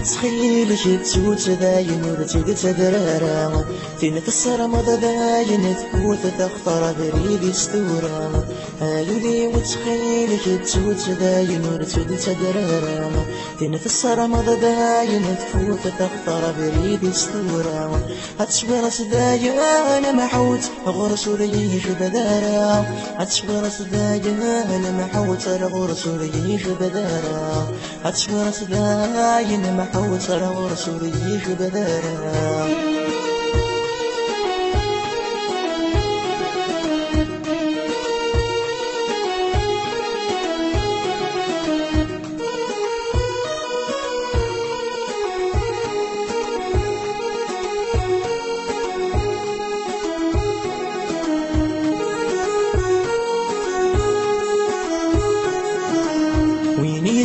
وتخيلك تسوت ذاين ورتيد تدرارا تنفسر مضى ذاين تفوت تختار بريد ستورا هايدي وتخيلك تسوت ذاين ورتيد تدرارا تنفسر مضى ذاين تفوت تختار بريد ستورا هتشبر سدايا انا محوت غرسول يجيش بدارا هتشبر سدايا انا محوت غرسول يجيش بدارا هتشبر سدايا انا محوت غرسول يجيش بدارا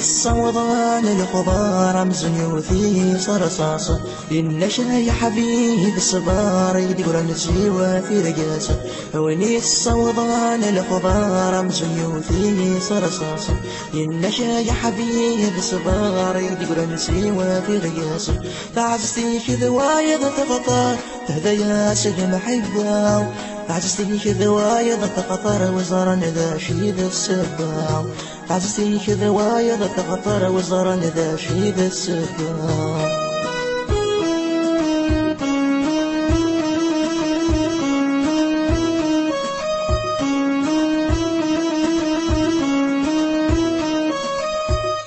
الصوضان الخضار رمز يوثي صرصاصة إنش يا حبيب الصبار يدور نسيوا في رقاصة ويني الصوضان الخضار رمز يوثي صرصاصة إنش يا حبيب الصبار يدور نسيوا في رقاصة تعزتي كذوايا تفطر تهدى يا سيد محبة تعزتي كذوايا تفطر وزارا ذا شيد السباع تعزتي كذوايا تفطر وزارا ذا شيد السباع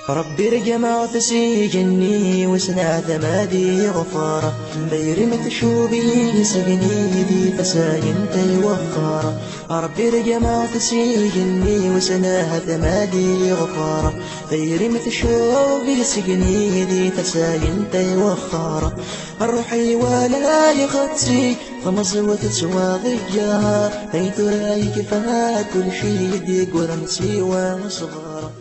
ربي رجما تسيجني وسنا ثمادي غفارة بيرمت شوبي سجني دي فساينتي وفارة ربي رجما تسيجني وسنا ثمادي غفارة بيرمت شوبي سجني دي فساينتي وفارة الروحي ولا يخطي فمزوة تسواغي الجهار هيت رايك فها كل شي يديك ورمسي وصغارة